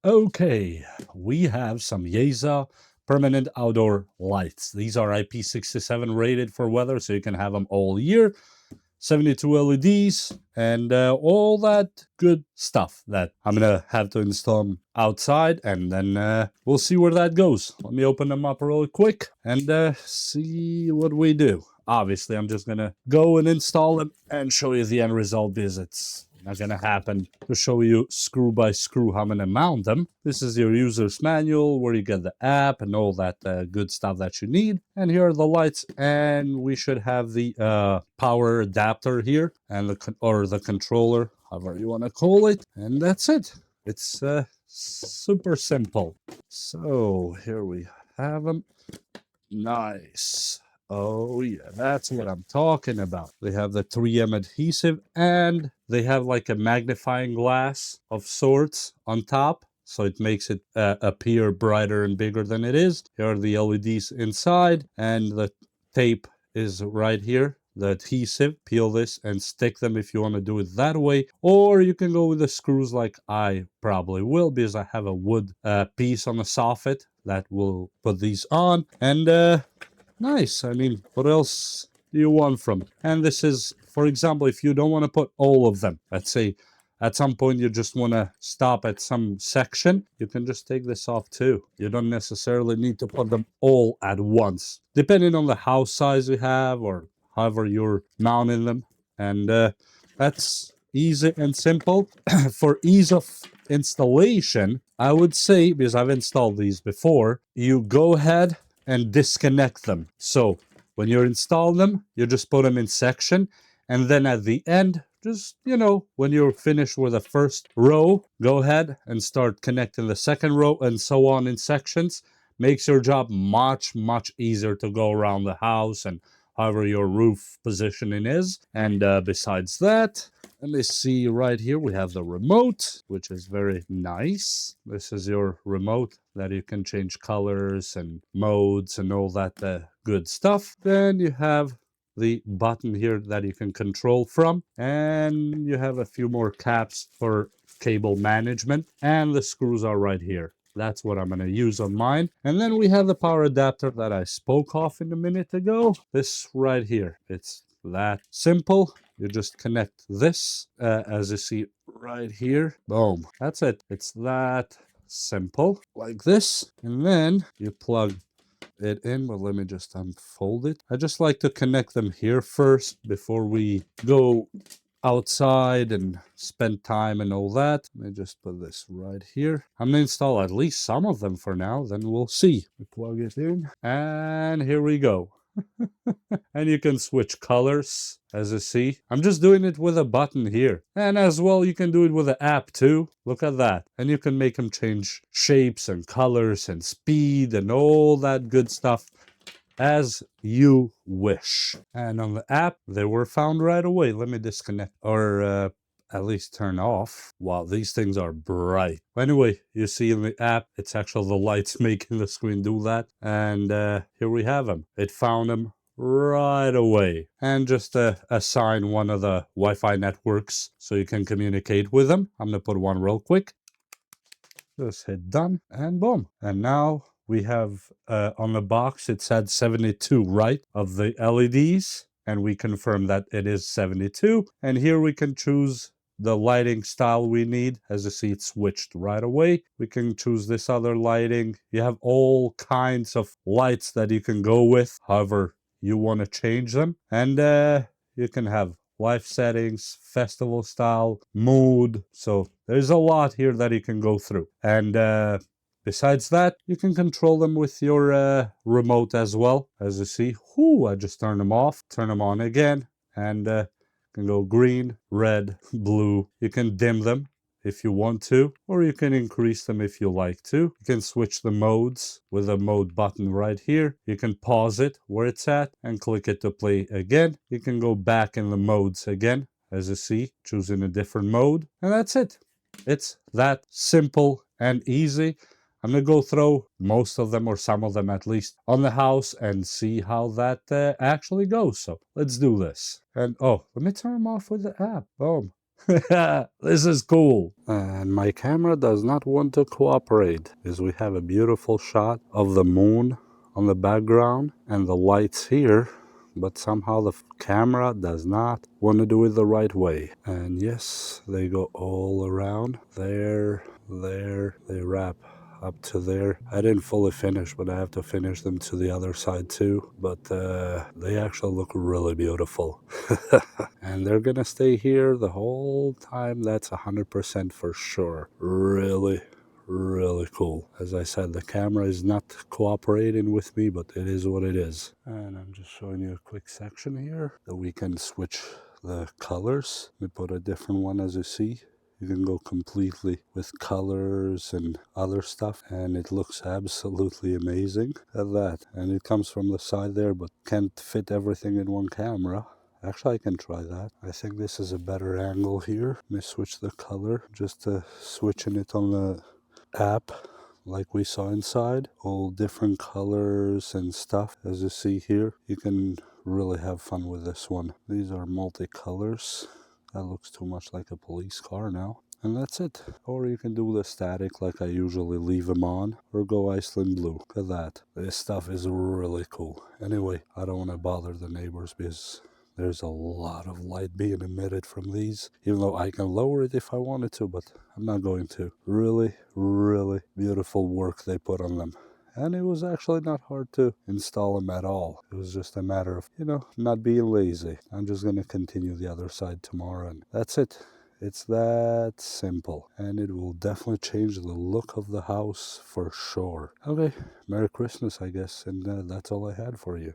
Okay, we have some YAYZA permanent outdoor lights. These are IP67 rated for weather, so you can have them all year. 72 LEDs and all that good stuff that I'm gonna have to install them outside, and then we'll see where that goes. Let me open them up real quick and see what we do. Obviously, I'm just gonna go and install them and show you the end result, because it's not gonna happen to show you screw by screw how I'm gonna mount them. This is your user's manual where you get the app and all that good stuff that you need. And here are the lights, and we should have the power adapter here and the controller, however you want to call it, and that's it. It's super simple. So here we have them. Nice. Oh yeah, that's what I'm talking about. They have the 3M adhesive, and they have like a magnifying glass of sorts on top, so it makes it appear brighter and bigger than it is. Here are the LEDs inside, and the tape is right here. The adhesive, peel this and stick them if you want to do it that way, or you can go with the screws like I probably will, because I have a wood piece on the soffit that will put these on. And nice. I mean, what else do you want from it? And this is, for example, if you don't want to put all of them, let's say at some point you just want to stop at some section, you can just take this off too. You don't necessarily need to put them all at once, depending on the house size you have or however you're mounting them. And that's easy and simple. For ease of installation, I would say, because I've installed these before, you go ahead and disconnect them. So when you're installing them, you just put them in section, and then at the end, just, when you're finished with the first row, go ahead and start connecting the second row, and so on in sections. Makes your job much, much easier to go around the house and however your roof positioning is. And besides that, let me see, right here we have the remote, which is very nice. This is your remote that you can change colors and modes and all that good stuff. Then you have the button here that you can control from, and you have a few more caps for cable management, and the screws are right here. That's what I'm going to use on mine. And then we have the power adapter that I spoke of in a minute ago. This right here. It's that simple. You just connect this, as you see right here. Boom. That's it. It's that simple, like this. And then you plug it in. Well, let me just unfold it. I just like to connect them here first before we go outside and spend time and all that. Let me just put this right here. I'm gonna install at least some of them for now, then we'll see. We plug it in, and here we go. And you can switch colors, as you see. I'm just doing it with a button here. And as well, you can do it with the app too. Look at that. And you can make them change shapes and colors and speed and all that good stuff as you wish. And on the app, they were found right away. Let me disconnect, or at least turn off. Wow, these things are bright. Anyway, you see in the app, it's actually the lights making the screen do that. And here we have them. It found them right away. And just assign one of the Wi-Fi networks so you can communicate with them. I'm gonna put one real quick. Just hit done, and boom. And now we have on the box, it said 72, right, of the LEDs, and we confirm that it is 72. And here we can choose the lighting style we need. As you see, it's switched right away. We can choose this other lighting. You have all kinds of lights that you can go with, however you want to change them. And you can have live settings, festival style, mood. So there's a lot here that you can go through. And besides that, you can control them with your remote as well. As you see, I just turned them off, turn them on again, and can go green, red, blue. You can dim them if you want to, or you can increase them if you like to. You can switch the modes with the mode button right here. You can pause it where it's at and click it to play again. You can go back in the modes again, as you see, choosing a different mode. And that's it. It's that simple and easy. I'm going to go throw most of them, or some of them at least, on the house and see how that actually goes. So let's do this. And let me turn them off with the app. Boom. This is cool. And my camera does not want to cooperate because we have a beautiful shot of the moon on the background and the lights here, but somehow the camera does not want to do it the right way. And yes, they go all around there, they wrap up to there. I didn't fully finish, but I have to finish them to the other side too. But they actually look really beautiful. And they're gonna stay here the whole time. That's 100% for sure. Really, really cool. As I said, the camera is not cooperating with me, but it is what it is. And I'm just showing you a quick section here that we can switch the colors. We put a different one, as you see. You can go completely with colors and other stuff, and it looks absolutely amazing at that. And it comes from the side there, but can't fit everything in one camera. Actually, I can try that. I think this is a better angle here. Let me switch the color, just switching it on the app like we saw inside. All different colors and stuff. As you see here, you can really have fun with this one. These are multicolors. That looks too much like a police car now. And that's it. Or you can do the static like I usually leave them on, or go Iceland blue. Look at that. This stuff is really cool. Anyway, I don't want to bother the neighbors because there's a lot of light being emitted from these, even though I can lower it if I wanted to, but I'm not going to. Really, really beautiful work they put on them. And it was actually not hard to install them at all. It was just a matter of, not being lazy. I'm just going to continue the other side tomorrow, and that's it. It's that simple, and it will definitely change the look of the house for sure. Okay, Merry Christmas, I guess, and that's all I had for you.